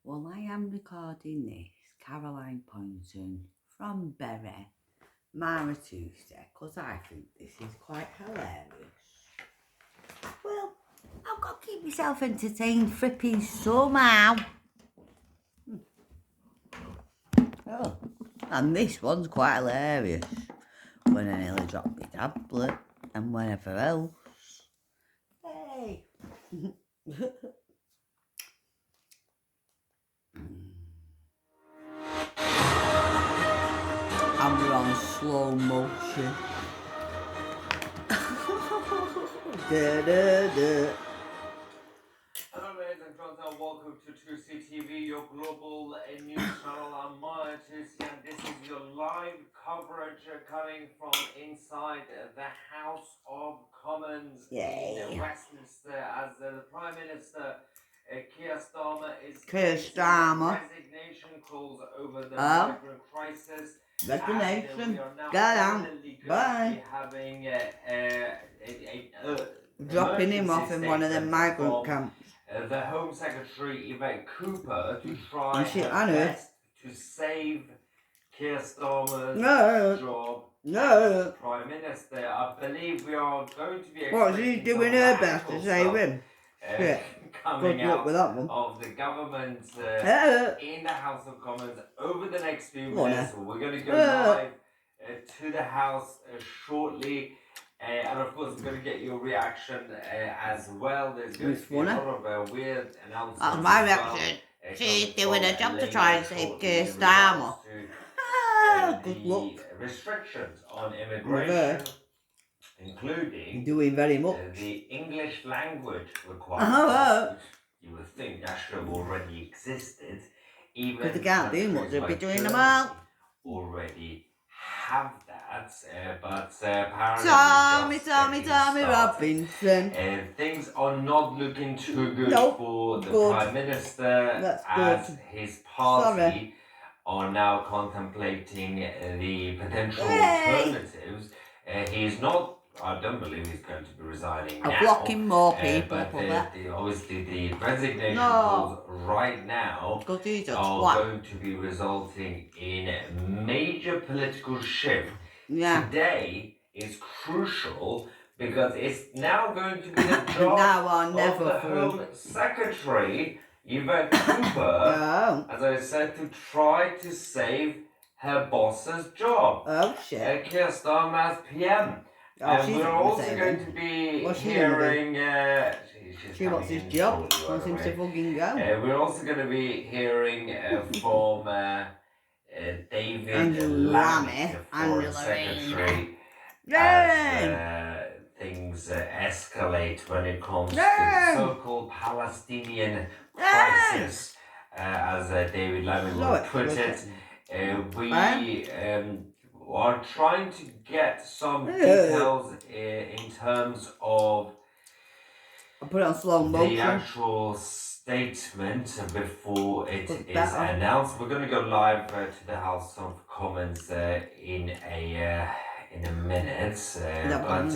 Well, I am recording this, Caroline Poynton, from Bury, Mara Tousi, because I think this is quite hilarious. Well, I've got to keep myself entertained fripping somehow. Oh, and this one's quite hilarious. When I nearly dropped my tablet and whatever else. Hey! And we're on slow motion. Da, da, da. Hello ladies and gentlemen, welcome to Tousi TV, your global news channel. I'm Maya Tousi and this is your live coverage coming from inside the House of Commons in Westminster as the Prime Minister Keir Starmer is resignation calls over the migrant crisis. Resignation. Get out. Bye. Having dropping him off in one of the migrant camps. The Home Secretary Yvette Cooper to try her best to save Keir Starmer's job as Prime Minister. I believe we are going to be What's he doing her best to save him? Coming out of the government in the House of Commons over the next few minutes. We're going to go live to the House shortly. And of course, we're going to get your reaction as well. There's going to be a lot of weird announcements. That's my reaction. She's doing a job to try and save Keir Starmer. Good luck. Restrictions on immigration, including doing very much. The English language requirements. You would think that should have already existed. Even because they can't do much, they'll be doing them all. Already have that, but apparently Tommy Robinson. Things are not looking too good for the Prime Minister as his party are now contemplating the potential alternatives. He's not, I don't believe he's going to be resigning now. Blocking more people but obviously the resignation calls right now are going to be resulting in a major political shift. Today is crucial because it's now going to be the job of the Home Secretary, Yvette Cooper, as I said, to try to save her boss's job. Keir Starmer as PM. And we're also going to be hearing... she wants his job. Wants him to fucking go. We're also going to be hearing from David Lammy, the Foreign Secretary, as things escalate when it comes to the so-called Palestinian crisis, as David Lammy would put it. We are trying to get some details in terms of the actual statement before it is announced. We're going to go live to the House of Commons in a minute. But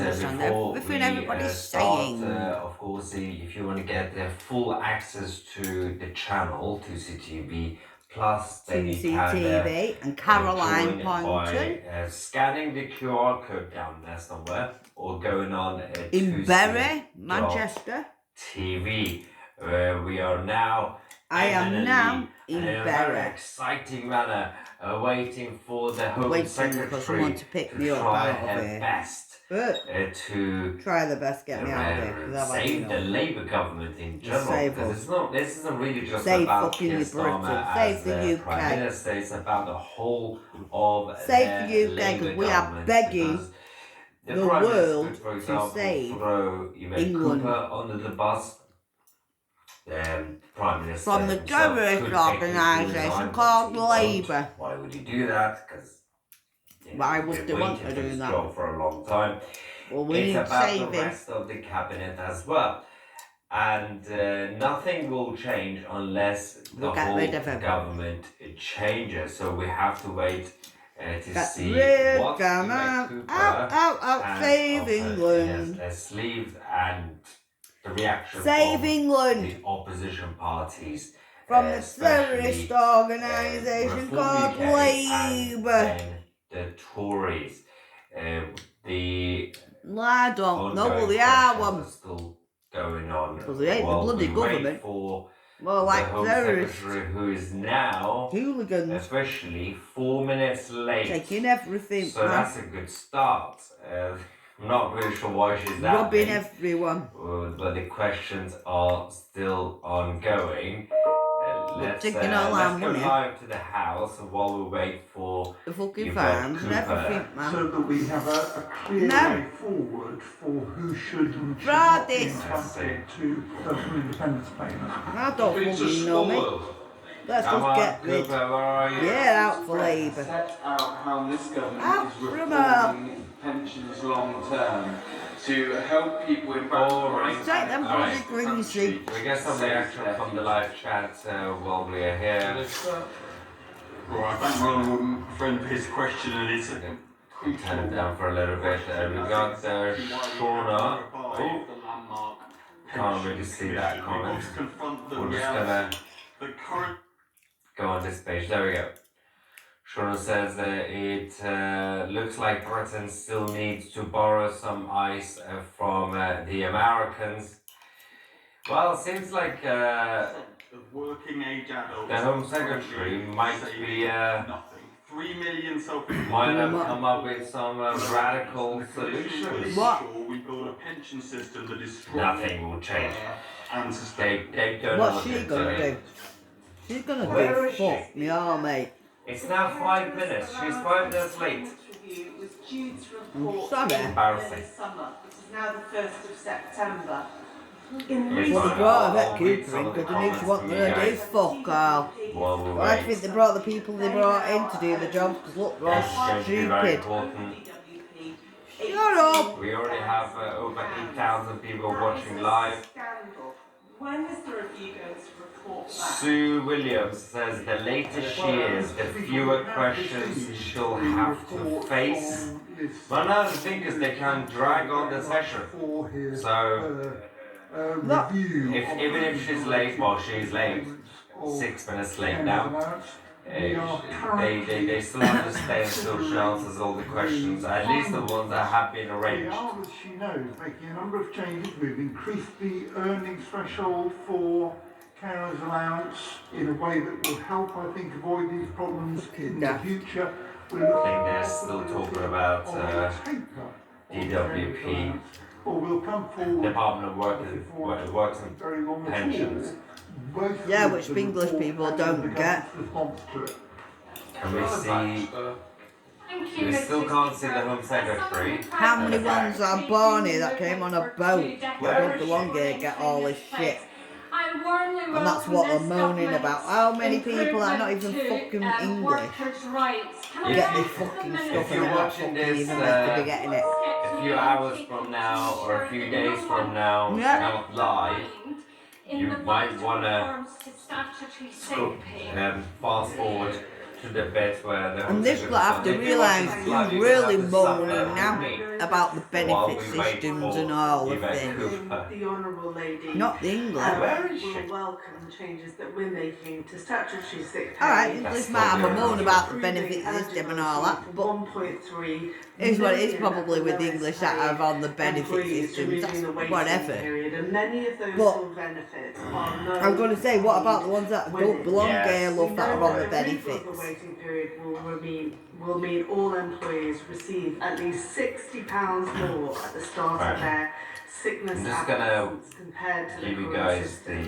before we start, of course, if you want to get full access to the channel, Tousi TV, plus Tousi TV and Caroline Poynton by scanning the QR code down there somewhere or going on in Bury, Manchester TV. We are now I am now in a very exciting manner waiting for the Home Secretary to pick me up out of here. Best to try the best get me out of here. Save the Labour government in general. Because this isn't really just about Keir Starmer as the Prime Minister. It's about the whole of save the UK because we are begging the world to save England under the bus. Prime Minister from the terrorist organisation called Labour. Why would you do that? Because why would they want to do that? Job for a long time. Well, we need it's about saving. The rest of the cabinet as well, and nothing will change unless the whole government changes. So we have to wait to see what Yvette Cooper save England. Sleeve and the reaction save from England. the opposition parties from the terrorist organisation called Labour. The Tories. The I don't know, well they are one. Still going on. Well, they ain't the bloody government. For well, like the Home terrorists. Secretary, who is now hooligans, officially 4 minutes late. Taking everything, so that's a good start. I'm not really sure why she's that robbing late, everyone. but the questions are still ongoing. Let's go live to the house while we wait for the fucking farms and everything, man. So that we have a clear way forward for who should and should not be entitled to personal independence payments. I don't fucking know me. Let's just get rid. Yeah, out for Labour. Set out how this government is reforming pensions long term to help people in take them bloody greasy. We get some reaction from the live chat while we are here. Right, thank my honourable friend for his question, and it's turn it down for a little bit. We got Shauna. Oh, can't really see that comment. We're just gonna go on this page. There we go. Shauna says it looks like Britain still needs to borrow some ice from the Americans. Well, it seems like working age adults. The Home Secretary might be nothing. 3 million might have come up with some radical solutions. What? We build a pension system that is strong. Nothing will change. And They what's she gonna do? She's gonna do fuck me, all mate. It's now 5 minutes. She's 5 minutes late. Was due to report sorry. Embarrassing. this summer, which is now the 1st of September. Well, they brought her vet Cooper in because they knew she wasn't going to do fuck all. Well, I think they brought the people they brought in to do the job because look, they're all stupid. Shut up! We already have over 8,000 people watching live. When is the review going to report back? Sue Williams says the later she is, the fewer questions she'll have to face. But another thing is they can drag on the session. So, even if she's late, well, she's late, 6 minutes late now. They still have to stay until she answers all the questions, at least the ones that have been arranged. As she knows, making a number of changes. We've increased the earnings threshold for carers allowance in a way that will help, I think, avoid these problems in the future. I think they're still talking about DWP, Department of Works and Pensions. Yeah, which English people don't get. Can we see? We still can't see the Home Secretary. How many ones are born here that came on a boat that don't belong here get all this shit? And that's what they're moaning about. How many people are not even fucking English get this fucking stuff and they're not fucking even meant to be getting it? A few hours from now or a few days from now, not live, you might want to fast forward to the bit where the and this lot have to realise who's really moaning now about the benefit systems and all of things. The Honourable Lady not the English. will welcome changes that we're making to statutory sick pay. Alright, English might have a moan about the benefit system and all that, but 1.3 it's what it is probably with the English that have on the benefit systems, that's whatever. And many of those But benefits are known. I'm going to say, what about the ones that don't belong here, love, that are on the benefits? The waiting period will mean all employees receive at least £60 more at the start of their sickness absence compared to the give you current guys system.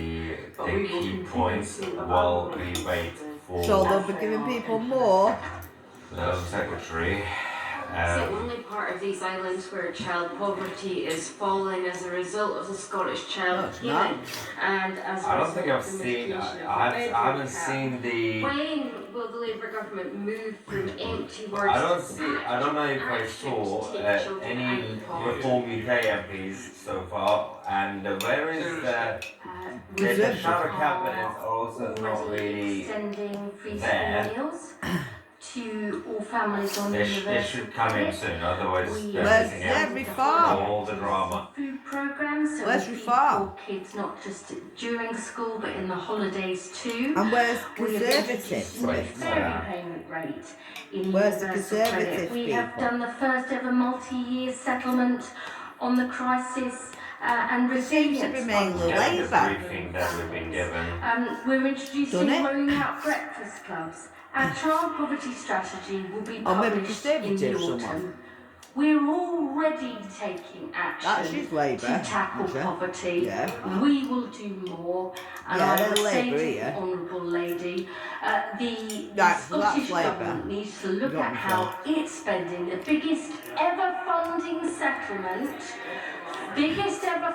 the key points while we wait for So they'll be giving people more. the Home Secretary. It's the only part of these islands where child poverty is falling as a result of the Scottish Child Payment. And as I don't think I've seen. I haven't seen the. When will the Labour government move from empty words? I don't know if I saw any Reform UK MPs so far. And where is the shadow cabinet? Also not really sending free there. meals. to all families on They universal should come in credit. soon, otherwise We they're missing out every farm. all the drama. Food programs, so Where's we your feed farm? poor kids not just during school but in the holidays too. And where's We have conservative introduced a new bits? ferry payment rate in Where's the universal conservative credit. We have people? done the first ever multi-year settlement on the crisis and It seems to be resilience mainly fund. Yeah, the Labour. briefing that we've been given. We're introducing Done it? rolling out breakfast clubs. Our child poverty strategy will be Or maybe published in Conservative, the autumn. someone. We're already taking That's action his Labour. to tackle is it? poverty. Yeah. We will do more. And Yeah, I they're would say Labour, to the yeah. Honourable Lady, the Right, so that's Scottish Labour. Government needs to look Got at me how it's spending the biggest ever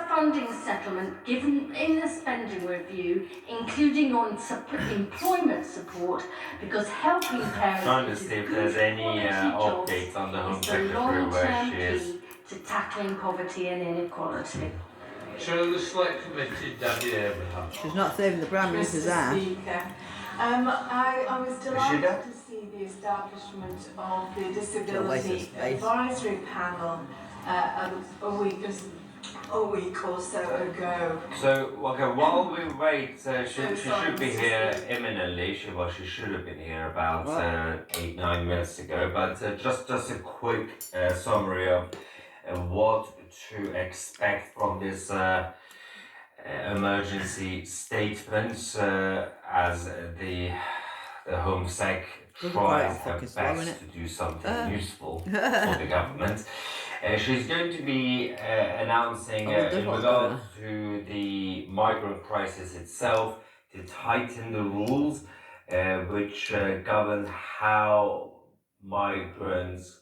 funding settlement given in the spending review, including on employment support, because helping parents Trying to into see if good there's any quality jobs updates on the Home is the Secretary where long-term she is. key to tackling poverty and inequality. Chair of the Select Committee, Daddy Abraham. She's not saving the Prime Minister's Mr. ass. Speaker, I was delighted there? to see the establishment of the latest Disability face. Advisory Panel a week or so ago. So, okay, while we wait, she sorry, should be Mrs. here Speaker. imminently. She should have been here about What? 8-9 minutes ago. But just a quick summary of what to expect from this emergency statement as the Home Sec tries her fucking slow, best innit? to do something useful for the government. She's going to be announcing in regard to the migrant crisis itself to tighten the rules which govern how migrants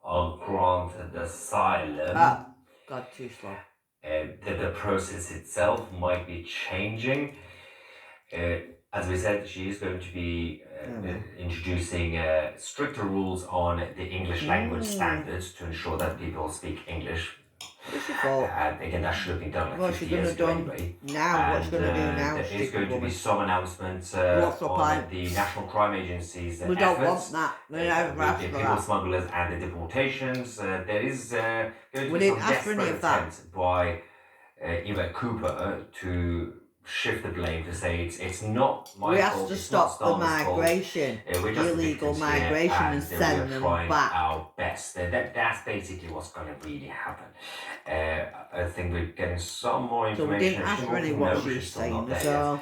are granted asylum. Ah, God, too slow. The process itself might be changing. As we said, she is going to be introducing stricter rules on the English language standards to ensure that people speak English. What's your fault? And again, that should have been done like What's 50 she gonna years ago do anyway. now? What's she gonna do now? There is Stupid going to be woman. some announcements What's the on point? the National Crime Agency's We don't want efforts. that. We With never asked the for people that. smugglers and the deportations. There is going to We be some didn't ask for any desperate of that. attempt by Eva Cooper to shift the blame to say it's not my We fault. have to it's not stop the Starmer's fault. migration, We're just illegal victims here, migration, and we send are them trying back. our best. That's basically what's going to really happen. I think we're getting some more So we information. didn't ask for any No, what she's she's still saying. not there So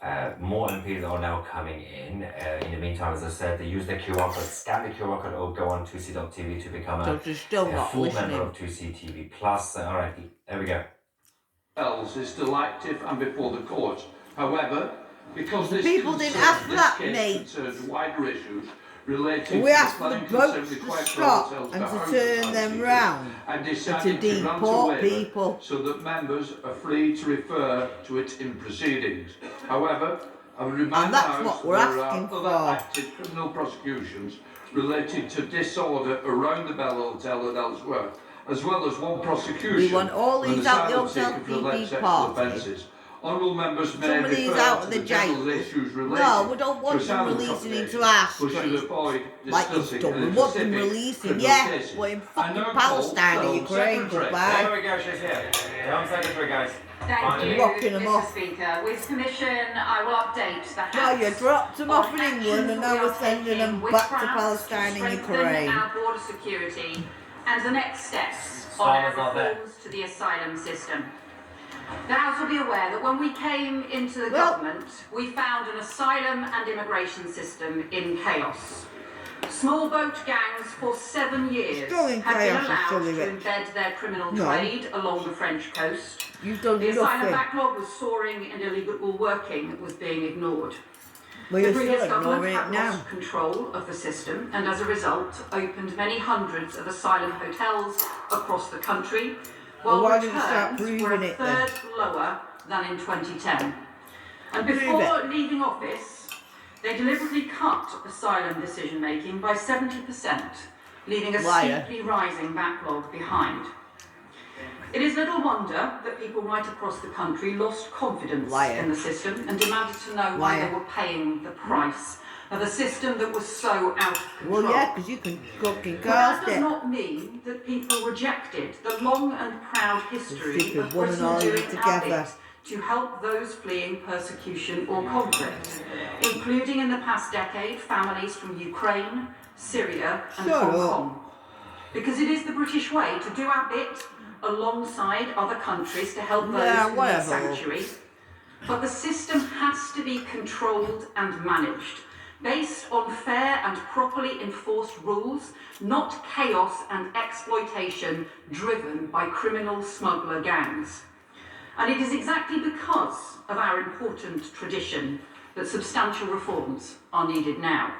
yet. More MPs are now coming in. In the meantime, as I said, they use the QR code, scan the QR code, or go on Tousi.tv to become so she's still a not full member listening. of Tousi TV Plus. All right, there we go. Else is still active and before the court. However, because this People didn't ask for that, mate. concerns wider issues relating We to asked for the boats to stop and to turn them round and and to decided to grant a deport waiver people. so that members are free to refer to it in proceedings. However, I would remind And the that's House what we're there asking are for. other active criminal prosecutions related to disorder around the Bell Hotel and elsewhere, as well as one prosecution. We want all for an these out the asylum hotel seeker for alleged DD sexual party. offences. Honourable members may Some of these refer out to of the general jail. issues related No, we don't want to them asylum releasing into competition, our but should street. avoid Like you've discussing done. We any want them specific releasing, criminal yeah, cases. but in I fucking now Palestine call and Ukraine, Secretary. goodbye. There we go, she's here. The Home Secretary, guys. Thank Finally. you, Rocking 'em Mr. off. Speaker. With permission, I will update the House. No, you dropped them off in on England actions and we now are we're sending taking them with back to France Palestine and strengthen Ukraine. our border security and the next steps on Starmer's our not there. reforms to the asylum system. The House will be aware that when we came into the Well- government, we found an asylum and immigration system in chaos. Small boat gangs for 7 years Still in have been chaos, allowed silly to bitch. embed their criminal No. trade along the French coast. You've done The asylum nothing. backlog was soaring and illegal working was being ignored. Well, The you're previous still government ignoring it had now. lost control of the system and as a result opened many hundreds of asylum hotels across the country, while Well, why didn't you start returns were proving a it then? third lower than in 2010. And Prove before leaving office, they deliberately cut asylum decision making by 70%, leaving a Liar. steeply rising backlog behind. It is little wonder that people right across the country lost confidence Liar. in the system and demanded to know why Liar. they were paying the price of a system that was so out of control. Well, yeah, because you can fucking But that cast does it. not mean that people rejected the long and proud history Stupid of woman Britain all doing our together. bit to help those fleeing persecution or conflict, including in the past decade families from Ukraine, Syria and Hong Kong. Because it is the British way to do our bit alongside other countries to help those who need sanctuary. But the system has to be controlled and managed, based on fair and properly enforced rules, not chaos and exploitation driven by criminal smuggler gangs. And it is exactly because of our important tradition that substantial reforms are needed now.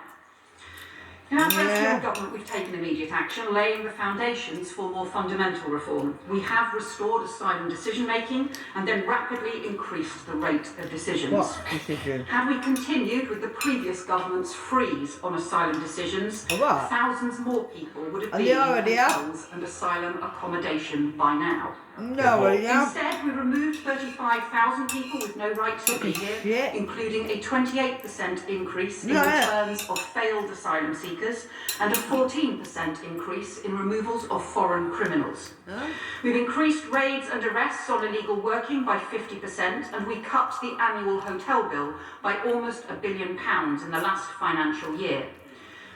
In our first year of government, we've taken immediate action, laying the foundations for more fundamental reform. We have restored asylum decision-making and then rapidly increased the rate of decisions. What decision? Had we continued with the previous government's freeze on asylum decisions, thousands more people would have been in hotels and asylum accommodation by now. Instead, we removed 35,000 people with no right to be here, including a 28% increase in returns of failed asylum seekers and a 14% increase in removals of foreign criminals. We've increased raids and arrests on illegal working by 50%, and we cut the annual hotel bill by almost £1 billion in the last financial year.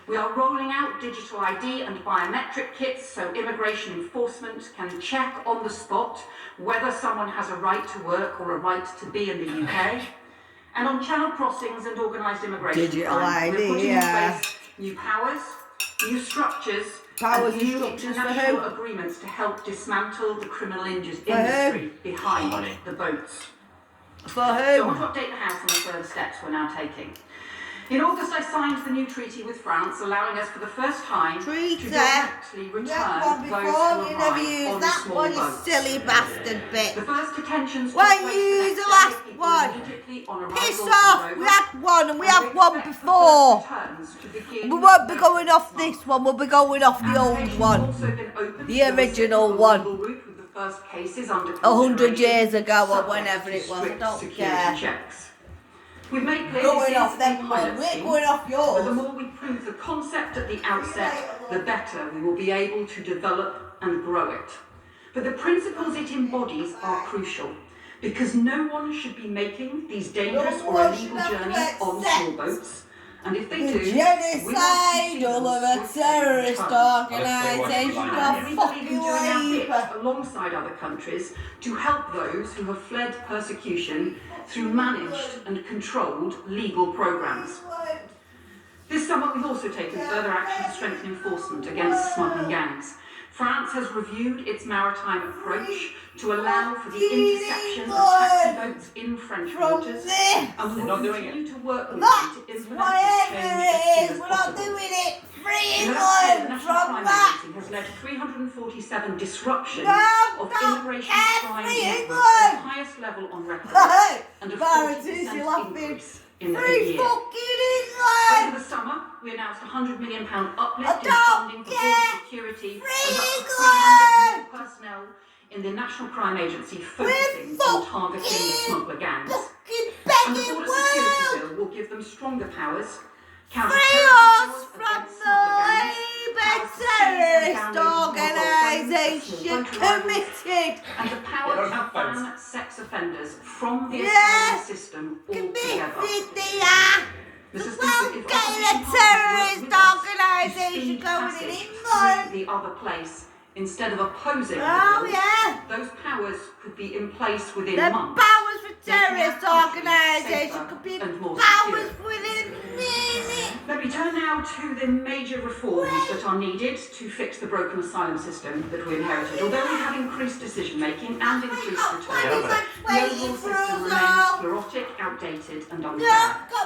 We are rolling out digital ID and biometric kits so immigration enforcement can check on the spot whether someone has a right to work or a right to be in the UK. And on channel crossings and organised immigration crime, we're putting in place new powers, new structures, and new international agreements to help dismantle the criminal industry behind the boats. So I want to update the House on the further steps we're now taking. In August, I signed the new treaty with France, allowing us for the first time to directly return those who arrive on small boats. Silly bastard bit. The first detentions Why use the last one? Piss off! We had one and we had one before. We won't be going off this one, we'll be going off the old one. The original one. 100 years ago or whenever it was, I don't care. We've made clear going off them one, we're going off yours. But the more we prove the concept at the outset, the better we will be able to develop and grow it. But the principles it embodies are crucial, because no one should be making these dangerous or illegal journeys on small boats. And if they do, genocide all of a terrorist organisation, you're fucking labor. Alongside other countries to help those who have fled persecution through managed and controlled legal programmes. This summer we've also taken further action to strengthen enforcement against smuggling gangs. France has reviewed its maritime approach to allow for the interception of taxi boats in French waters, and we will continue to work with them to implement this change as soon as possible. In the last year, the National Crime Agency has led 347 disruptions of immigration crime networks, the highest level on record, and a 40% increase in the year. Over the summer, we announced a £100 million uplift in funding for border security and up to 300 more personnel in the National Crime Agency focusing on targeting the smuggler gangs. And the border security bill will give them stronger powers, counter-terrorism against smuggler gangs, terrorist organisation committed. and the power to ban sex offenders from the asylum system altogether. We'll get a terrorist organisation going in England. The other place, instead of opposing those powers could be in place within months. The powers for terrorist organisation could be powers within minutes. Let me turn now to the major reforms that are needed to fix the broken asylum system that we inherited. Although we have increased decision-making and increased returns, the overall system remains sclerotic, outdated and unfair. So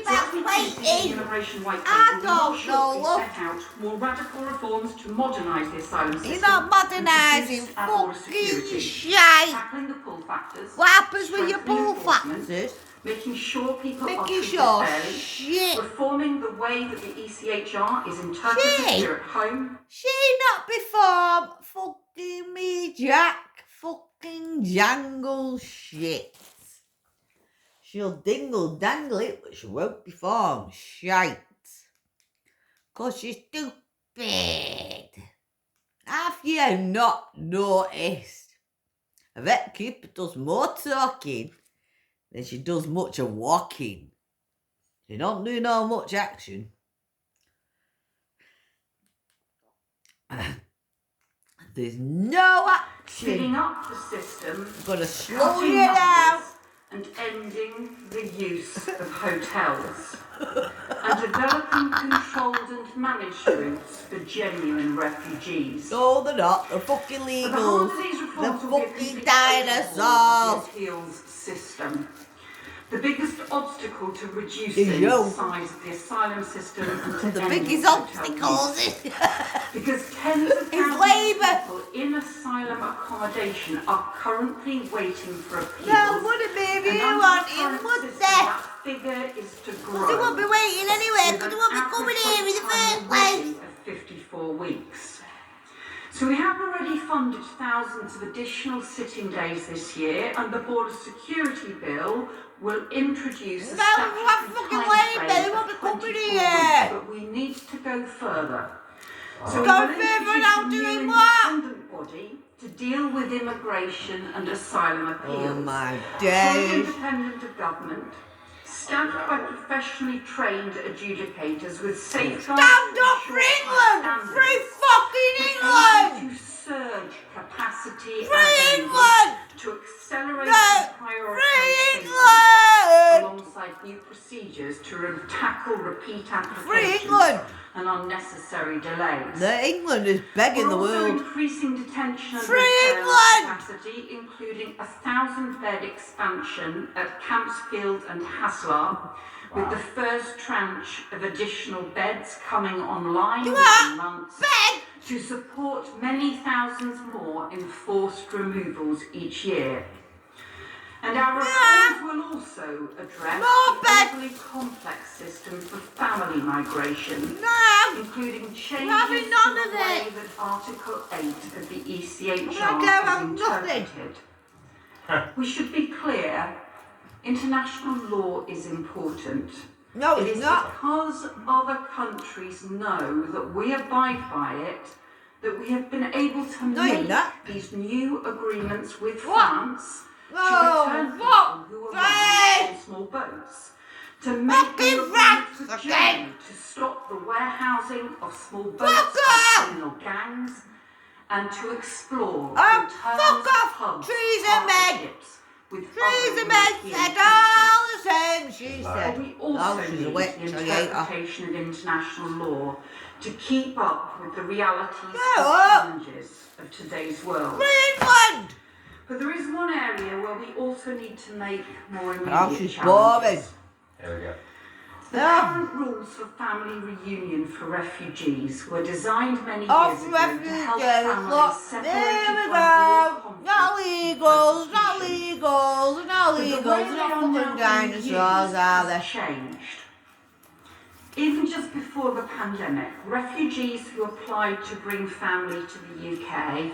as we keep the immigration white paper, we will shortly set out more radical reforms to modernise the asylum system. You're not modernising fucking shit. Tackling the pull factors. What happens with your pull factors? Making sure people are treated fairly, reforming the way that the ECHR is interpreted here at home. She not before fucking me, Jack. Fucking jangle shit. She'll dingle-dangle it, but she won't perform. Shite. 'Cause she's stupid. Have you not noticed? A vet keeper does more talking than she does much of walking. She don't do no much action. There's no action. Speeding up the system, Gotta slow cutting you down. numbers, and ending the use of hotels. And developing controlled and managed routes for genuine refugees. No, they're not. They're fucking At the legals. heart of these They're reforms will be a fucking complete dinosaurs. overhaul of the appeals system. The biggest obstacle to reducing the size of the asylum system and to The ending biggest hotel obstacles use. is Because tens of thousands labour. of people in asylum accommodation are currently waiting for appeals. No, would it be if you And under want the him, current would system, they? that figure is to grow. They won't be waiting anyway, because they won't be with an coming here in the average first time place. already of 54 weeks. So we have already funded thousands of additional sitting days this year, and the Border Security Bill will introduce a No, what fucking labour? They won't be coming here. but we need to go further. Go So we will further introduce now, a new doing what? independent body to deal with immigration and asylum appeals. Oh my Fully days. independent of government, staffed by professionally trained adjudicators with safeguards. Stand up for England! Free fucking England! To surge capacity Free and England! to accelerate No! and Free prioritise cases England! alongside new procedures to tackle repeat Free applications England! and unnecessary delays. England is begging the We're also world. increasing detention and Free return England! capacity, including a 1,000-bed expansion at Campsfield and Haslar, with the first tranche of additional beds coming online within months to support many thousands more in forced removals each year. And our reforms will also address the overly complex system for family migration, including changes to the way that Article 8 of the ECHR is interpreted. We should be clear, international law is important. No, It it's is not. because other countries know that we abide by it that we have been able to make these new agreements with France to return people who are on small boats, to make new agreements with Germany to stop the warehousing of small boats by criminal gangs, and to explore returns hubs partnerships with other European said countries. all the same, she But said. we also she's need a witch, the I hate her. interpretation of international law to keep up with the realities and up. challenges of today's world. Free England! But there is one area where we also need to make more Oh, immediate she's challenges. boring. There we go. The current rules for family reunion for refugees were designed many years ago to help families separated There we by go. war, Not legals, not legals, not But the way legals, they not are now fucking being dinosaurs, used are has they? changed. Even just before the pandemic, refugees who applied to bring family to the UK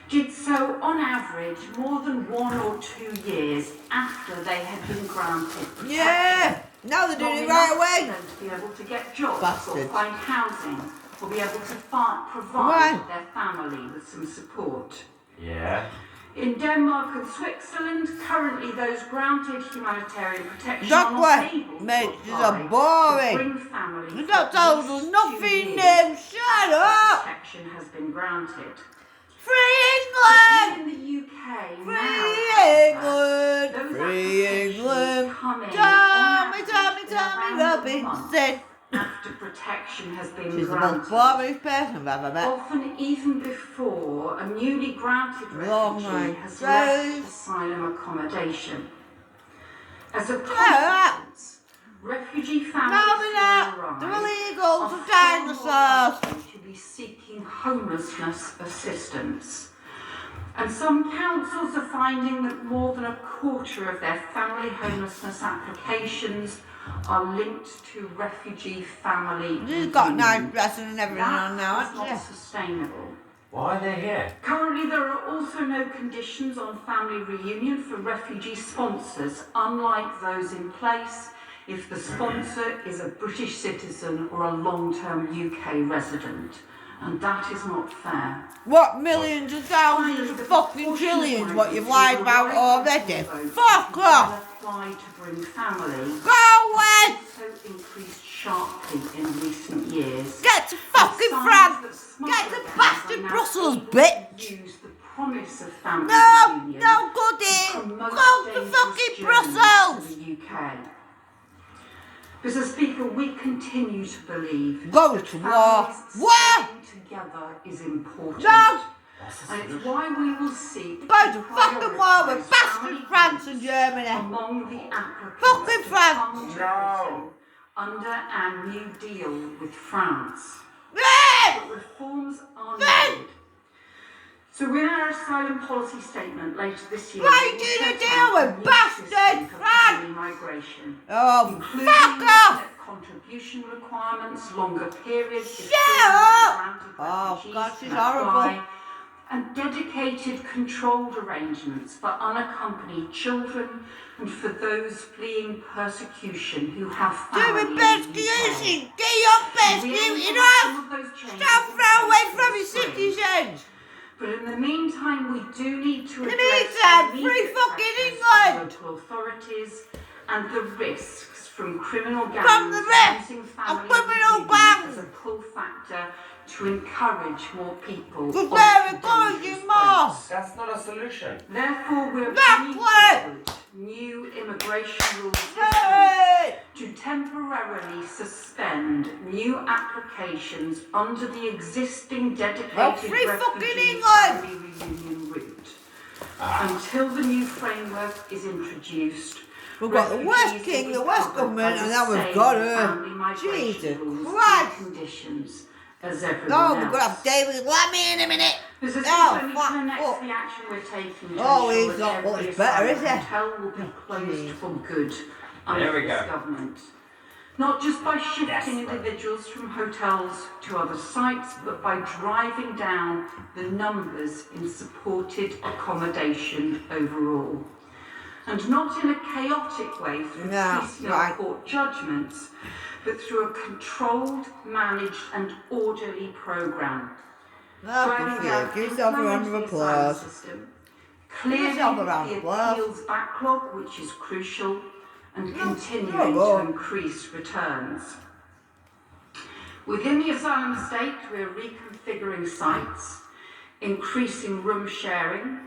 did so on average more than 1 or 2 years after they had been granted protection. Yeah! Now they're doing it Long right enough away. for them to be able to get jobs or Bastards. find housing or be able to provide Right. their family with some support. Yeah. In Denmark and Switzerland, currently those granted humanitarian protection That are not way, able mate, to this is apply a boring. to bring families You for don't at tell least us 2 nothing, years Nim. Shut after up. protection has been granted. Free England! In the UK Free now, England! those Free applications England! come in Tommy, on Tommy, average Tommy around a month Robinson. after protection has been She's the granted. most boring person I've ever met. Often even before a newly granted Long refugee way. has Rose. left asylum accommodation. As a Yeah. consequence, refugee families No, they're not. who arrive They're illegals, are they're far more dinosaurs. likely to be seeking homelessness assistance. And some councils are finding that more than a quarter of their family homelessness applications are linked to refugee family. She's got nice reunion. dressing and everything on now, That's hasn't not she? sustainable. Why are they here? Currently, there are also no conditions on family reunion for refugee sponsors, unlike those in place if the sponsor is a British citizen or a long-term UK resident. And that is not fair. What, millions of thousands of fucking trillions what you've lied about already? Fuck off! Apply to bring family. Go away! Also increased sharply in recent years. Get to fucking France! Get to bastard Brussels, bitch! Use the promise of family No, reunion no goodie! Go to fucking Brussels! To the UK. Mr. Speaker, we continue to believe Go that to war. War! together is important. No! And it's why we will seek Go to fucking war with bastard France and Germany! among the applicants Fucking to France! come to Britain under our New Deal with France. Yeah! But reforms are needed. So in our asylum policy statement later this year, Why we will did you set deal out with a new bastard system for France? family migration, Oh, including fuck off! contribution requirements, longer periods, if Shut up! granted Oh, refugees God, she's can horrible. apply, and dedicated controlled arrangements for unaccompanied children and for those fleeing persecution who have Do family my in best the duty! UK. Do your best We duty, aim you to know! some of those changes Don't in throw away place from your this spring. citizens! But in the meantime, we do need to In the address meantime, the free immediate fucking pressures England! from local authorities and the risks from criminal gangs From the risks using of family criminal reunion gangs! as a pull factor to encourage more people. Because onto they're dangerous encouraging more! boats. That's not a solution. Therefore, we're Exactly. bringing forward new immigration rules this week Hey! to temporarily suspend new applications under the existing dedicated free fucking refugee England! family reunion route. Until the new framework is introduced, We've got the West King, the West Government, and now we've got her. Jesus Christ! Conditions as everyone No, else. we're going to have David Lammy in a minute. There's a Oh, system fuck, to next fuck. the action we're taking to Oh, ensure he's that not much every better, is asylum he? hotel will be closed for good There under we this go. government. Not just by shifting That's right. individuals from hotels to other sites, but by driving down the numbers in supported accommodation overall. And not in a chaotic way through No, piecemeal right. court judgments, but through a controlled, managed and orderly programme. Oh, good for you. Give yourself a round of applause. Clearing yourself a round of the applause. appeals backlog, which is crucial, and continuing bravo. to increase returns. Within the asylum estate, we are reconfiguring sites, increasing room sharing,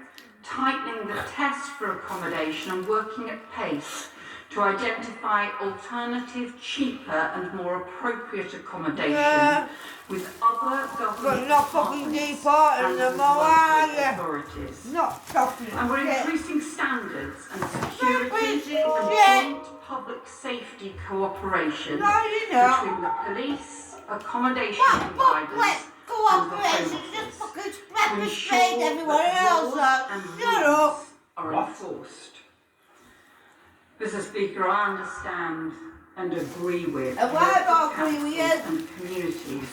tightening the test for accommodation and working at pace to identify alternative, cheaper and more appropriate accommodation Yeah. with other But government you're not fucking departments deporting and them, with all are local you? authorities. Not talking And we're shit. increasing standards and security Increasing and shit. joint public safety cooperation No, you know. between the police, accommodation What providers public cooperation? Just fucking pepper sprayed everyone else up. Shut up. are What? enforced. Mr. Speaker, I understand and agree with And why local don't I agree with councils you? and communities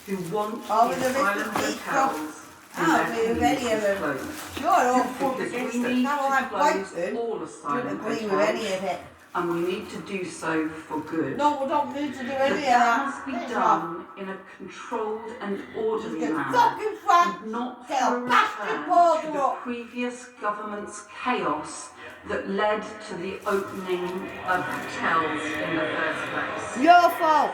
who want Oh, the with the asylum refugee hotels I in don't their agree with any of communities them. closed. Shut up. Because we It's need not to like close Poynton. all Don't asylum agree with hotels, any of it. and we need to do so for good. No, we don't need to do But any of that that. must be It's done in a controlled and orderly Get manner, fucking France. and not Get through a a bastard return border to the up. previous government's chaos that led to the opening of hotels in the first place. Your fault.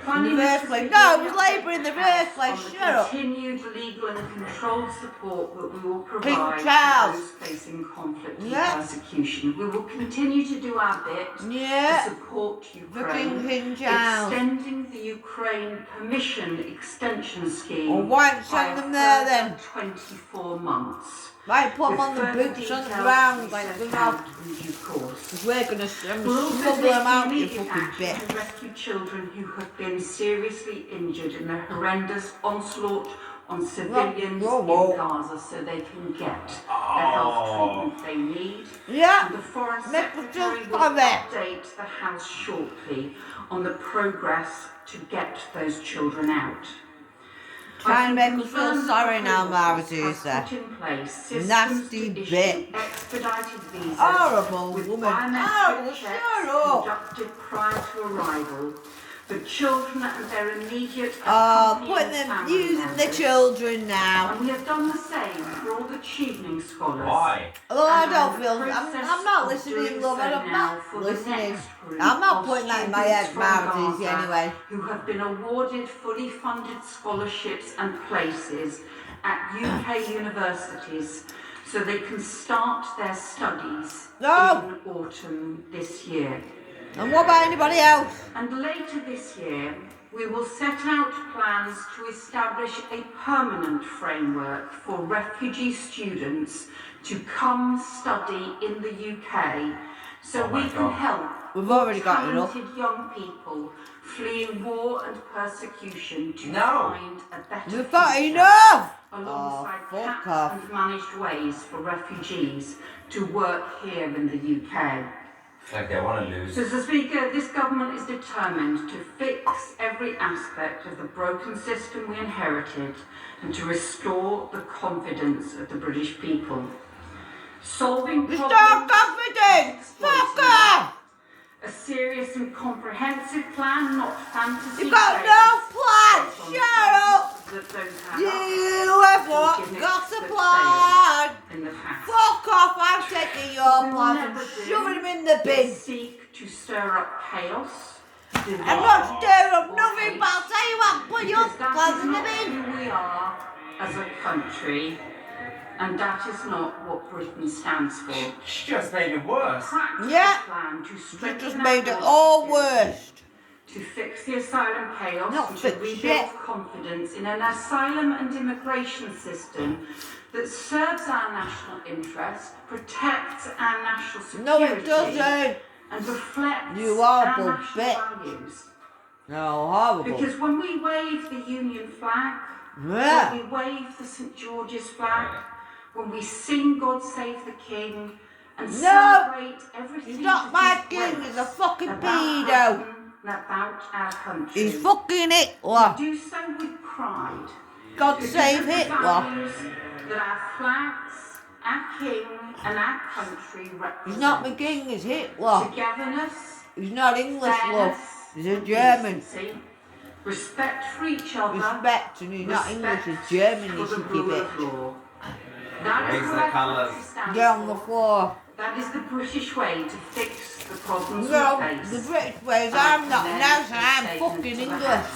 Finally, In the first Mr. place. Speaker, No, it we was update Labour in the the first House place. on the Shut up. continued legal and controlled support that we will provide King to Charles. those facing conflict and Yeah. persecution. We will continue to do our bit Yeah. to support The Ukraine, King Charles. extending the Ukraine Permission Extension Scheme Well, why don't you by send a them there further then? 24 months. Right, put them With on the further boots on the details ground to be like set they're out not. in due course. Because we're going to We'll also smuggle take them out, you immediate fucking action bitch. to rescue children who have been seriously injured in the horrendous onslaught on civilians whoa. in Gaza so they can get the health treatment they need. Yeah. And the Foreign Make me feel Secretary will sorry. update the House shortly on the progress to get those children out. Trying to make us feel sorry now, Mara Tousi. Nasty bitch. Horrible woman. Horrible, shut up. Conducted prior to arrival. The children and their immediate putting them using the children now. And we have done the same for all the achieving scholars. Why? Oh, I don't feel. I'm not listening, love. I'm not listening. I'm not putting that in my head, Mara Tousi, anyway. Who have been awarded fully funded scholarships and places at UK universities so they can start their studies in autumn this year. And what about anybody else? And later this year, we will set out plans to establish a permanent framework for refugee students to come study in the UK so we can help talented young people fleeing war and persecution to find a better future alongside capped and managed ways for refugees to work here in the UK. Okay, I want to lose. So, Mr. Speaker, this government is determined to fix every aspect of the broken system we inherited and to restore the confidence of the British people. Solving problems... Restore confidence! Fuck off! A serious and comprehensive plan, not fantasy. You've got no plan! Shut up! You have not got a plan! Fuck off! I'm taking your plans and shoving them in the bin. Seek to stir up chaos. I'm not stirring up nothing, but I'll tell you what, put your plans in the bin. Who we are as a country, and that is not what Britain stands for. She just made it worse. Yeah, she just made it all worse. To fix the asylum chaos and to rebuild confidence in an asylum and immigration system that serves our national interest, protects our national security, no, it doesn't. And reflects you our horrible national bitch. values. No, horrible. Because when we wave the Union flag, when we wave the St George's flag, when we sing God Save the King and celebrate everything he's not my king, he's a fucking pedo. About our country. He's fucking Hitler. We do so with pride. God save Hitler. That our flags, our king and our country represent. He's not my king, he's Hitler. Togetherness. He's not English, love. He's a German. Respect for each other. Respect, and he's not English, he's German, you should give it. Raise the colours. Get on the floor. That is the British way to fix the problems we face. The British way is I'm not now, so I'm fucking English.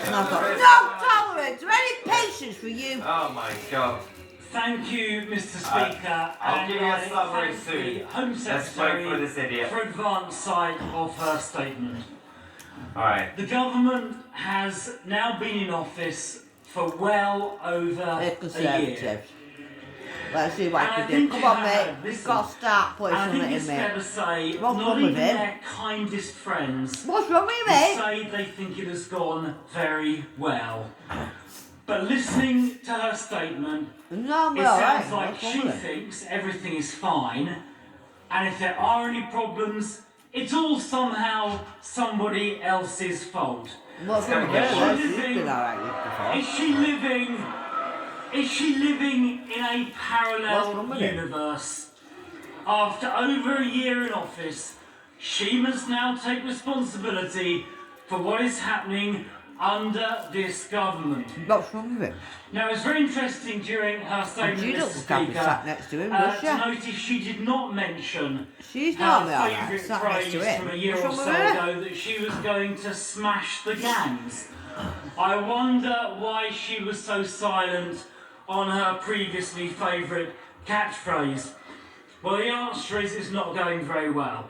And I've got no tolerance or any patience for you. Oh my God. Thank you, Mr. Speaker. I'll give you a summary soon. The Home Secretary for this idiot. For advance side of her statement. Alright. The government has now been in office for well over a year. Let's see what I can do. Come on, mate. We've got to start putting something in, mate. I think it's fair to say, what's not wrong even with him? their kindest friends what's wrong with me? say they think it has gone very well. But listening to her statement, it sounds like she thinks everything is fine, and if there are any problems, it's all somehow somebody else's fault. What's wrong with her? Is she living in a parallel universe? After over a year in office, she must now take responsibility for what is happening under this government. What's wrong with it? Now, it's very interesting during her statement, you Mr. don't Speaker, sat next to him, does to notice she did not mention she's her not favourite phrase from a year or so ago that she was going to smash the gangs. I wonder why she was so silent on her previously favourite catchphrase. Well, the answer is it's not going very well.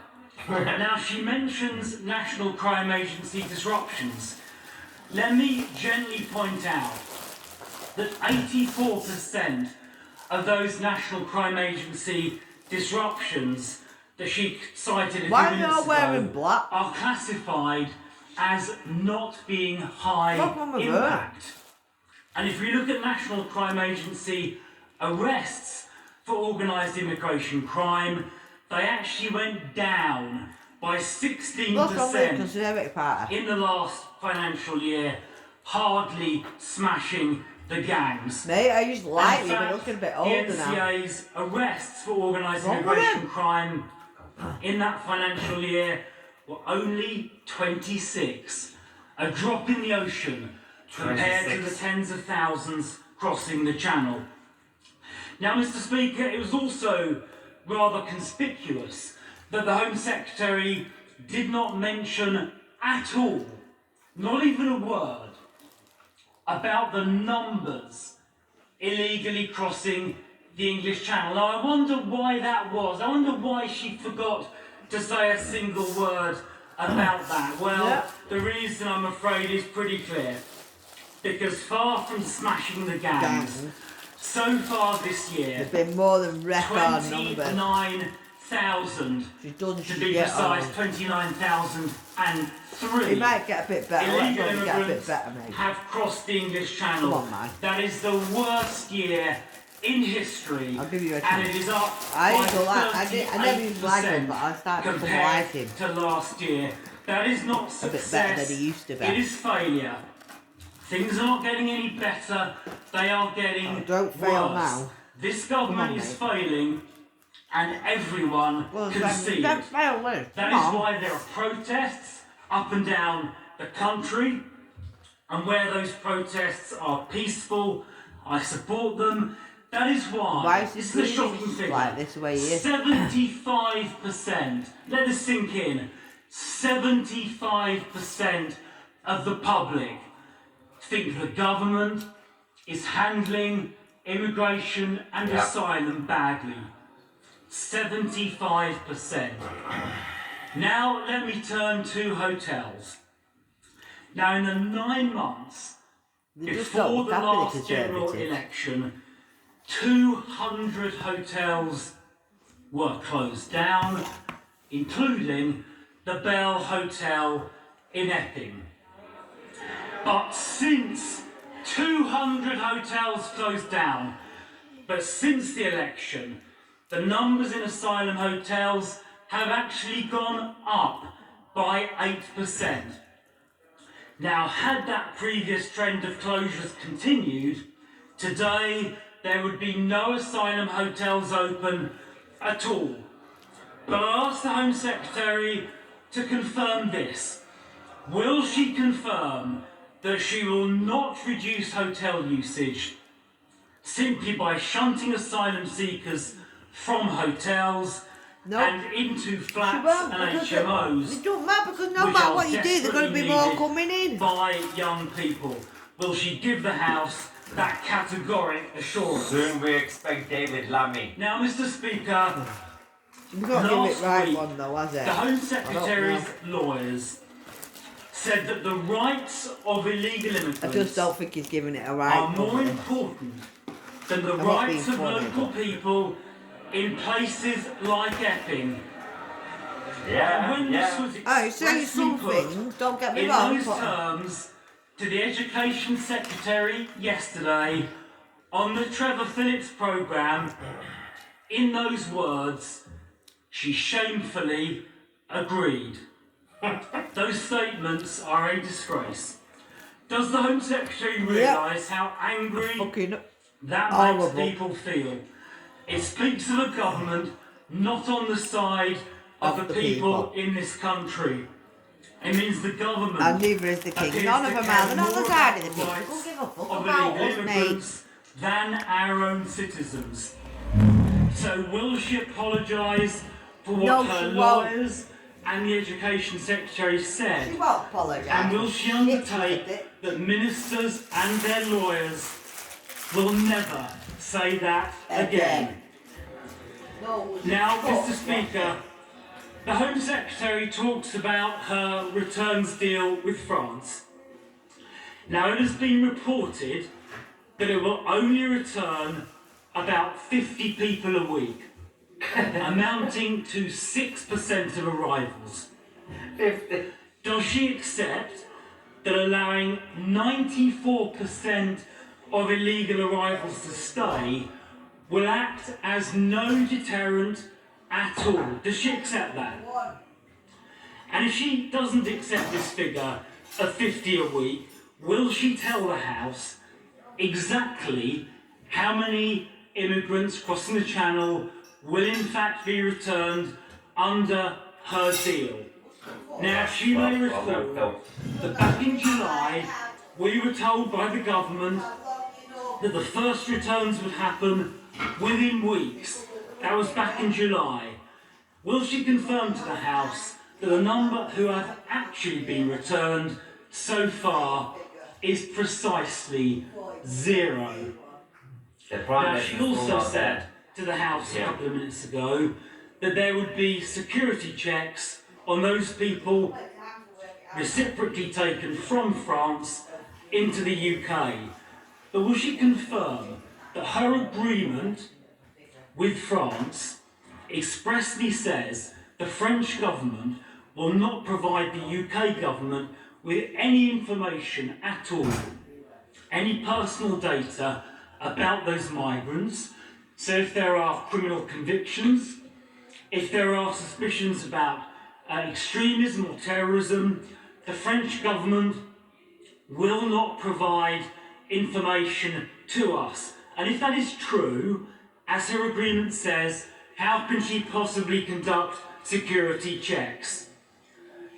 Now, she mentions National Crime Agency disruptions. Let me gently point out that 84% of those National Crime Agency disruptions that she cited a few minutes ago are classified as not being high impact. And if we look at National Crime Agency arrests for organised immigration crime, they actually went down by 16% in the last financial year hardly smashing the gangs. Mate, I used to like In you, but fact, looking a bit the older now. NCA's arrests for organised Wrong with immigration him? crime in that financial year were only 26, a drop in the ocean compared to the tens of thousands crossing the channel. Now, Mr. Speaker, it was also rather conspicuous that the Home Secretary did not mention at all, not even a word, about the numbers illegally crossing the English Channel. Now, I wonder why that was. I wonder why she forgot to say a single word about that. Well, the reason, I'm afraid, is pretty clear. Because far from smashing the gangs, so far this year, there's been more than record numbers. 29,000 to be precise, 29,003. It might get a bit better. Illegal Let's get a bit immigrants better, mate. have crossed the English Channel. Come on, man. That is the worst year in history. I'll give you a and chance. it is up I by used to like. I never used to like him, 38% but I started to compared like him. to last year. That is not A success. bit better than he used to be. It is failure. Things are not getting any better. They are getting Don't fail worse. now. This government is failing, and everyone can see it. Don't fail, Liz. That is why there are protests up and down the country, and where those protests are peaceful, I support them. That is why is this is a shocking figure. like this way here? 75%. Let this sink in. 75% of the public think the government is handling immigration and asylum badly. 75%. Now let me turn to hotels. Now, in the 9 months before the last general election, 200 hotels were closed down, including the Bell Hotel in Epping. But since 200 hotels closed down, but since the election, the numbers in asylum hotels have actually gone up by 8%. Now, had that previous trend of closures continued, today there would be no asylum hotels open at all. But I asked the Home Secretary to confirm this. Will she confirm that she will not reduce hotel usage simply by shunting asylum seekers from hotels and into flats and HMOs? It don't matter, because no matter what you do, there's going to be more coming in. By young people. Will she give the House that categoric assurance? Soon we expect David Lammy. Now, Mr. Speaker, You've got to give it right week, one though, has it? the Home Secretary's lawyers said that the rights of illegal immigrants I just don't think he's giving it a right are more one. important than the I'm not rights being of funny, local but- people in places like Epping. Yeah, And when this was Oh, say expressly put something, don't get me in wrong, those but terms to the Education Secretary yesterday on the Trevor Phillips programme, in those words, she shamefully agreed. Those statements are a disgrace. Does the Home Secretary realise how angry that horrible. makes people feel? It speaks of a government not on the side of the people in this country. It means the government and neither is the king. None of them are. They're not on the side of the people. Don't give a fuck of about illegal us, mate. immigrants than our own citizens. So will she apologise for what No, her she won't. lawyers and the Education Secretary said? She won't apologise. And will she undertake that ministers and their lawyers will never say that again? No, Now, Mr. Speaker, the Home Secretary talks about her returns deal with France. Now, it has been reported that it will only return about 50 people a week, amounting to 6% of arrivals. Does she accept that allowing 94% of illegal arrivals to stay will act as no deterrent at all? Does she accept that? And if she doesn't accept this figure of 50 a week, will she tell the House exactly how many immigrants crossing the Channel will in fact be returned under her deal? Now, she may recall that back in July, we were told by the government that the first returns would happen within weeks. That was back in July. Will she confirm to the House that the number who have actually been returned so far is precisely 0? Now, she also said to the House a couple of minutes ago that there would be security checks on those people reciprocally taken from France into the UK. But will she confirm that her agreement with France expressly says the French government will not provide the UK government with any information at all, any personal data about those migrants? So if there are criminal convictions, if there are suspicions about extremism or terrorism, the French government will not provide information to us. And if that is true, as her agreement says, how can she possibly conduct security checks?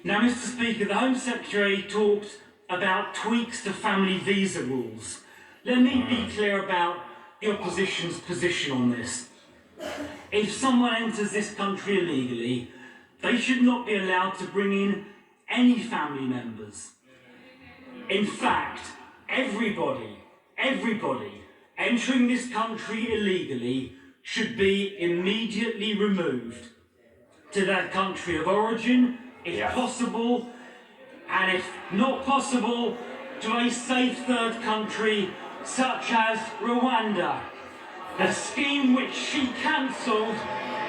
Now, Mr. Speaker, the Home Secretary talked about tweaks to family visa rules. Let me be clear about the opposition's position on this. If someone enters this country illegally, they should not be allowed to bring in any family members. In fact, everybody entering this country illegally should be immediately removed to their country of origin, if possible, and if not possible, to a safe third country such as Rwanda, a scheme which she cancelled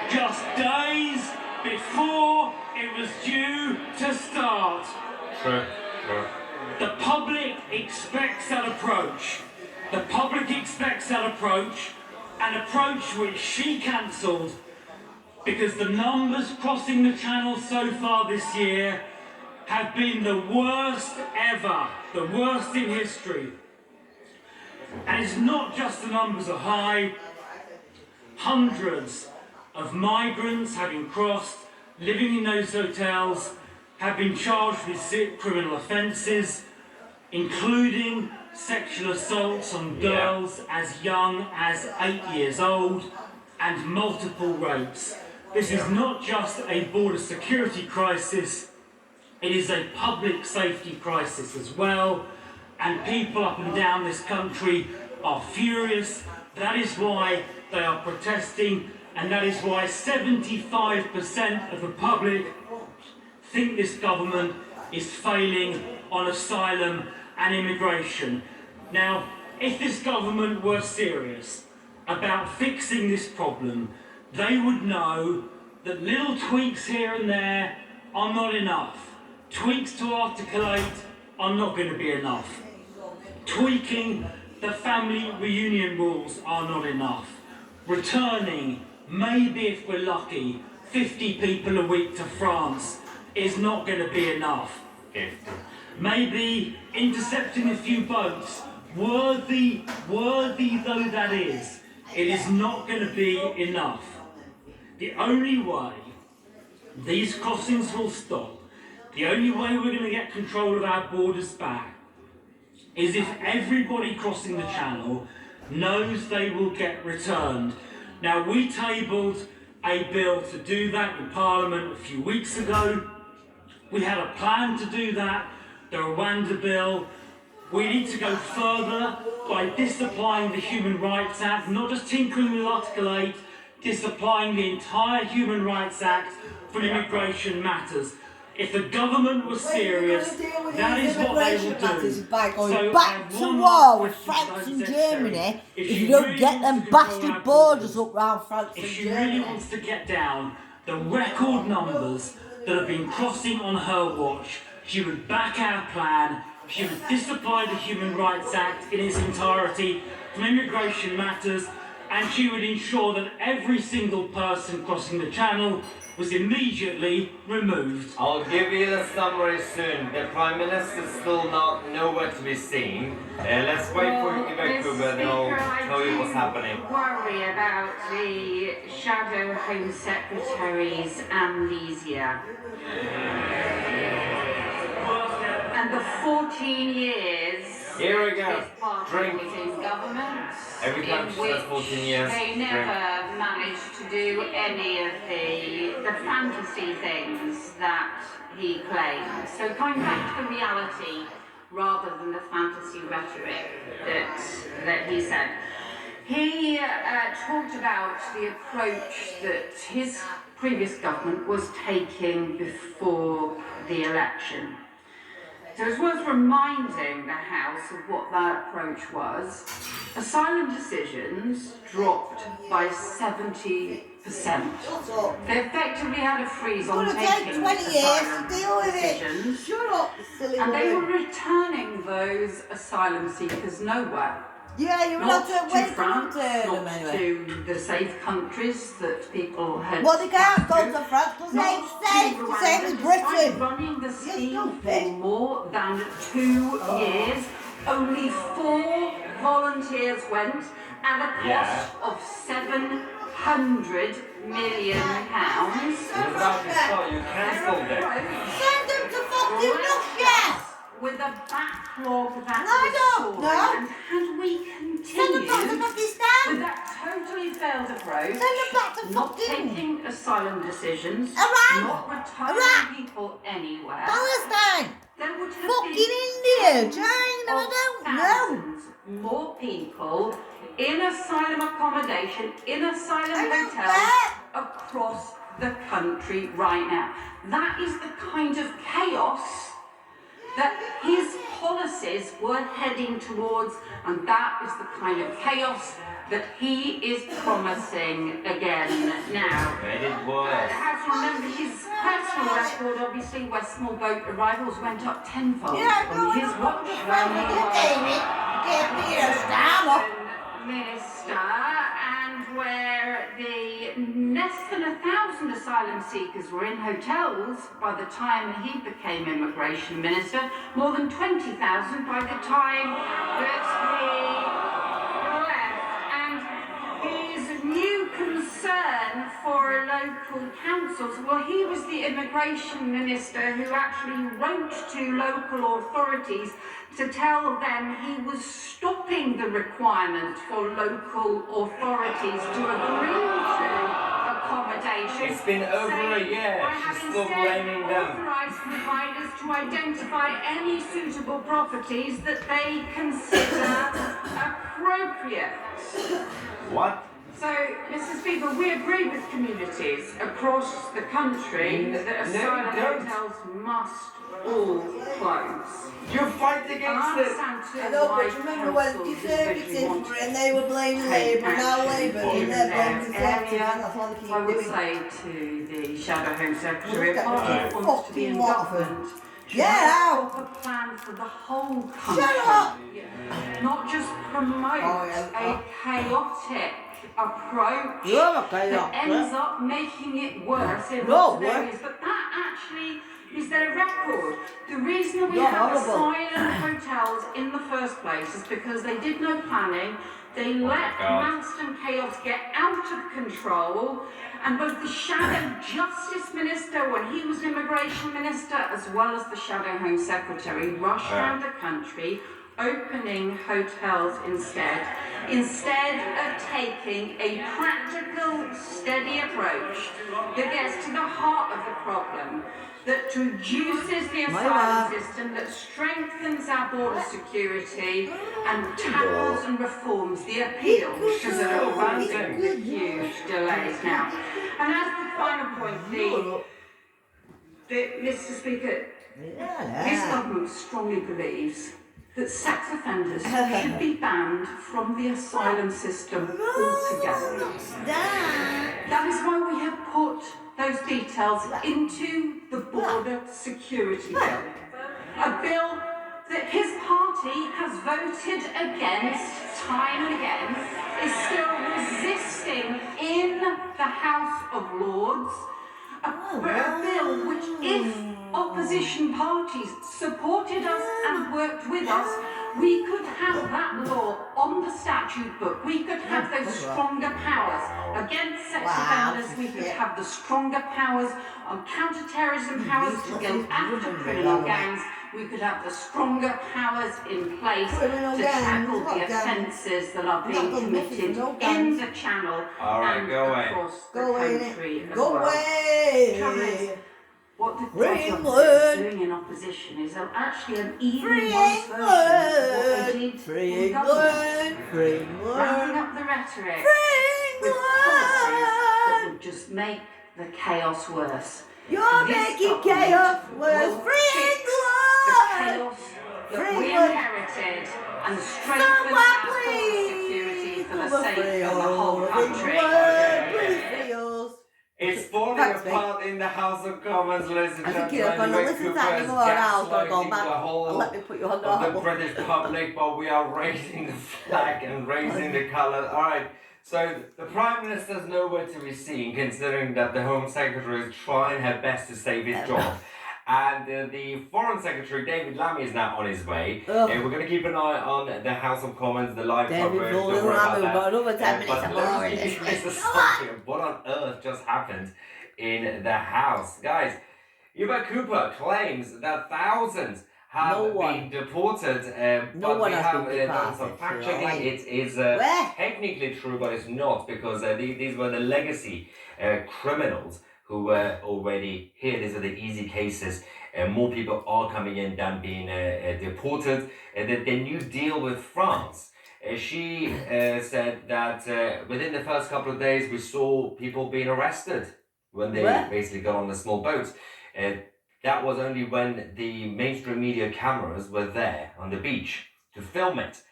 just days before it was due to start. The public expects that approach. The public expects that approach, an approach which she cancelled, because the numbers crossing the Channel so far this year have been the worst ever, the worst in history. And it's not just the numbers are high. Hundreds of migrants having crossed, living in those hotels, have been charged with criminal offences, including sexual assaults on girls as young as 8 years old, and multiple rapes. This is not just a border security crisis, it is a public safety crisis as well, and people up and down this country are furious. That is why they are protesting, and that is why 75% of the public think this government is failing on asylum and immigration. Now, if this government were serious about fixing this problem, they would know that little tweaks here and there are not enough. Tweaks to Article 8 are not going to be enough. Tweaking the family reunion rules are not enough. Returning, maybe if we're lucky, 50 people a week to France is not going to be enough. Maybe intercepting a few boats, worthy though that is, it is not going to be enough. The only way these crossings will stop, the only way we're going to get control of our borders back, is if everybody crossing the Channel knows they will get returned. Now, we tabled a bill to do that in Parliament a few weeks ago. We had a plan to do that, the Rwanda bill. We need to go further by disapplying the Human Rights Act, not just tinkering with Article 8, disapplying the entire Human Rights Act for immigration matters. If the government was serious, that is what they will do. By going back to war with France and Germany if you don't get them bastard borders up round France and Germany. If she really wants to get down the record numbers that have been crossing on her watch, she would back our plan, she would disapply the Human Rights Act in its entirety from immigration matters, and she would ensure that every single person crossing the channel was immediately removed. I'll give you the summary soon. The Prime Minister's still not nowhere to be seen. Let's wait for you to get Cuba, then I'll tell you what's happening. Worry about the Shadow Home Secretary's amnesia. And the 14 years Here we go. his party Drink. was in government, Every time she says 14 years, they never managed to do any of the fantasy things that he claimed. So coming back to the reality rather than the fantasy rhetoric that he said. He talked about the approach that his previous government was taking before the election. So it's worth reminding the House of what that approach was. Asylum decisions dropped by 70%. They effectively had a freeze on taking asylum decisions. And they were returning those asylum seekers nowhere. Yeah, you're not allowed to to wait France, them not anyway. to the safe countries that people had. Well, they can't go to France because they Not ain't safe. to The same as Rwanda, Britain. despite running the scheme stupid. for more than 2 years, only 4 volunteers went at a cost of £700 million. You cancelled it. Send them to fucking Russia. With a backlog that I was don't soaring, know. and had we Send them back to continued Pakistan. with that totally failed approach, Send them back to not fucking taking asylum decisions, Iran. not returning Iraq. people anywhere, Palestine. there would have Fucking been India. tens China. I of don't know. thousands more people in asylum accommodation, in asylum I don't hotels across the country right now. That is the kind of chaos that his policies were heading towards, and that is the kind of chaos that he is promising again now. Made it worse. How to remember his personal record, obviously, where small boat arrivals went up tenfold Yeah, no, on I his don't watch. understand what you're doing. Get me a star. Minister, and where the less than 1,000 asylum seekers were in hotels by the time he became immigration minister, more than 20,000 by the time that he left. And his new concern for local councils, well, he was the immigration minister who actually wrote to local authorities to tell them he was stopping the requirement for local authorities to agree to accommodation. It's been over a year. She's still blaming them. Authorised providers to identify any suitable properties that they consider appropriate. What? So, Mr. Speaker, we agree with communities across the country that asylum hotels must all close. You fight against it. I know, but remember when the Conservatives were in, they were blaming Labour, now Labour in their blaming Conservatives, and that's all they keep I would doing. say to the Shadow Home Secretary, if Look at party that wants to be in fucking government, should Yeah, have ow. a proper plan for the whole country. Shut up! Not just promote a chaotic approach that ends up making it worse in lots of areas. But that actually is their record. The reason we have asylum hotels in the first place is because they did no planning. They let mass and chaos get out of control, and both the Shadow Justice Minister, when he was Immigration Minister, as well as the Shadow Home Secretary, rushed around the country opening hotels instead of taking a practical, steady approach that gets to the heart of the problem, that reduces the asylum system, that strengthens our border security, and tackles and reforms the appeals to the abundant huge delays now. And as the final point, Mr. Speaker, this government strongly believes that sex offenders should be banned from the asylum system altogether. That is why we have put those details into the border security bill. A bill that his party has voted against time and again is still resisting in the House of Lords a bill which, if opposition parties supported us and worked with us, we could have that law on the statute book. We could have those stronger powers against sex offenders. We could have the stronger powers on counter-terrorism powers to go after criminal gangs. We could have the stronger powers in place to tackle the offences that are being committed in the Channel and across the country as well. The trouble is, what the Conservatives doing in opposition is actually an even worse version of what they did in government. Ramping up the rhetoric with policies that would just make the chaos worse. You're making chaos worse. The chaos that we inherited and strengthen our core security for the sake of the whole country. It's falling apart in the House of Commons, ladies and gentlemen. You're going to listen to that anymore now. Go back. I'll let me put you on the British public, but we are raising the flag and raising the colours. Alright, so the Prime Minister's nowhere to be seen, considering that the Home Secretary is trying her best to save his job. And the Foreign Secretary, David Lammy, is now on his way. We're going to keep an eye on the House of Commons, the live coverage. Don't worry about that. But let's give you something. What on earth just happened in the House? Guys, Hubert Cooper claims that thousands have been deported. But we have done some fact checking. It is technically true, but it's not, because these were the legacy criminals who were already here. These are the easy cases. More people are coming in than being deported. The new deal with France, she said that within the first couple of days we saw people being arrested when they basically got on the small boats. That was only when the mainstream media cameras were there on the beach to film it.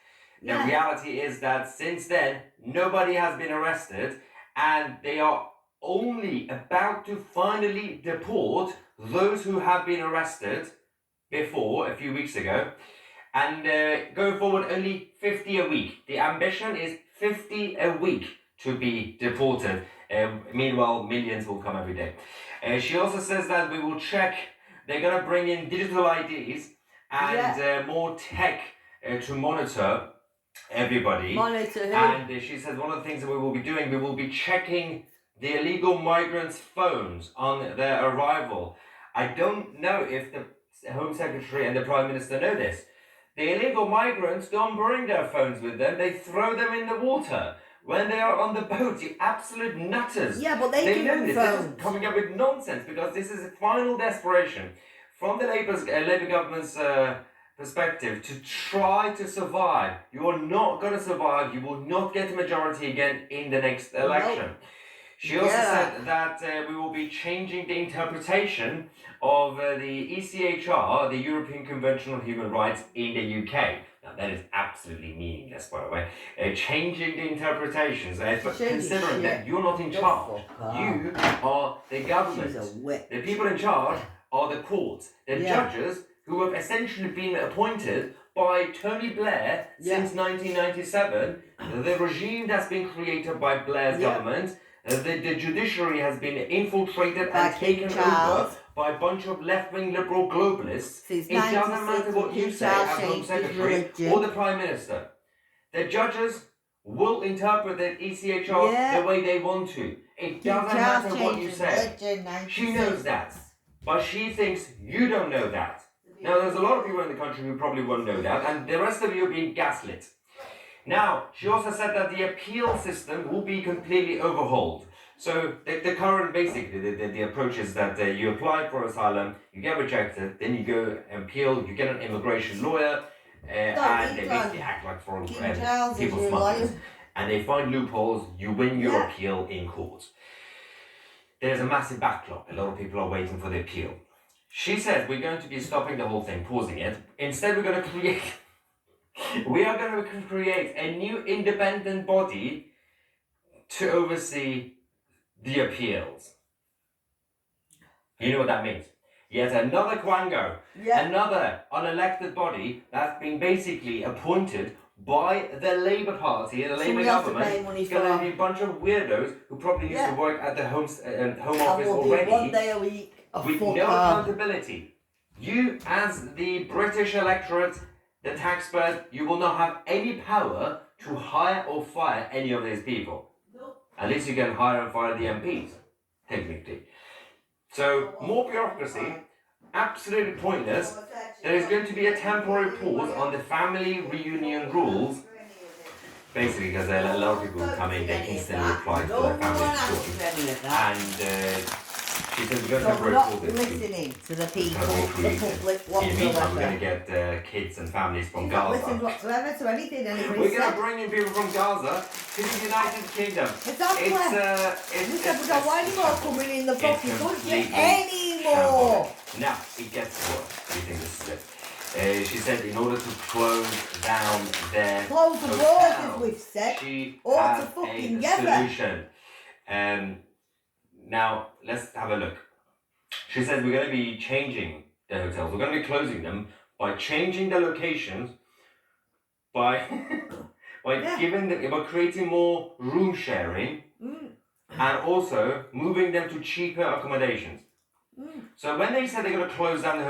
The reality is that since then, nobody has been arrested, and they are only about to finally deport those who have been arrested before, a few weeks ago, and going forward only 50 a week. The ambition is 50 a week to be deported. Meanwhile, millions will come every day. She also says that we will check, they're going to bring in digital IDs and more tech to monitor everybody. And she says one of the things that we will be doing, we will be checking the illegal migrants' phones on their arrival. I don't know if the Home Secretary and the Prime Minister know this. The illegal migrants don't bring their phones with them, they throw them in the water. When they are on the boat, you absolute nutters. Yeah, but they know this. They're just coming up with nonsense, because this is a final desperation from the Labour government's perspective to try to survive. You are not going to survive. You will not get a majority again in the next election. Nope. She also said that we will be changing the interpretation of the ECHR, the European Convention on Human Rights, in the UK. Now, that is absolutely meaningless, by the way. Changing the interpretations, but considering that you're not in charge, you are the government. The people in charge are the courts, the judges, who have essentially been appointed by Tony Blair since 1997. The regime that's been created by Blair's government. The judiciary has been infiltrated and taken over by a bunch of left-wing liberal globalists. It doesn't matter what you say as Home Secretary or the Prime Minister. The judges will interpret the ECHR the way they want to. It doesn't matter what you say. She knows that. But she thinks you don't know that. Now, there's a lot of people in the country who probably won't know that, and the rest of you are being gaslit. Now, she also said that the appeal system will be completely overhauled. So the current, basically, the approach is that you apply for asylum, you get rejected, then you go and appeal, you get an immigration lawyer, and they basically act like foreign people smugglers. And they find loopholes, you win your appeal in court. There's a massive backlog. A lot of people are waiting for the appeal. She says we're going to be stopping the whole thing, pausing it. Instead, we're going to create... We are going to create a new independent body to oversee the appeals. You know what that means? Yet another Quango, another unelected body that's been basically appointed by the Labour Party and the Labour government. It's going to be a bunch of weirdos who probably used to work at the home office already. 1 day a week. With no accountability. You, as the British electorate, the taxpayers, you will not have any power to hire or fire any of these people. At least you can hire and fire the MPs, technically. So, more bureaucracy, absolutely pointless. There is going to be a temporary pause on the family reunion rules. Basically, because a lot of people come in, they instantly apply for their family and she says we're going to we're not listening to the people, the public whatsoever. In the meantime, we're going to get kids and families from Gaza. Listen whatsoever to anything anybody We're going to bring in people from Gaza to the United Kingdom. Exactly. It's why any more coming in the fucking country anymore? Now, it gets worse. You think this is it? She said in order to close down their close the doors, as we've said, she or has to fucking a gather. solution. Now, let's have a look. She says we're going to be changing the hotels. We're going to be closing them by changing the locations, by by creating more room sharing, and also moving them to cheaper accommodations. So when they said they're going to close down the hotels,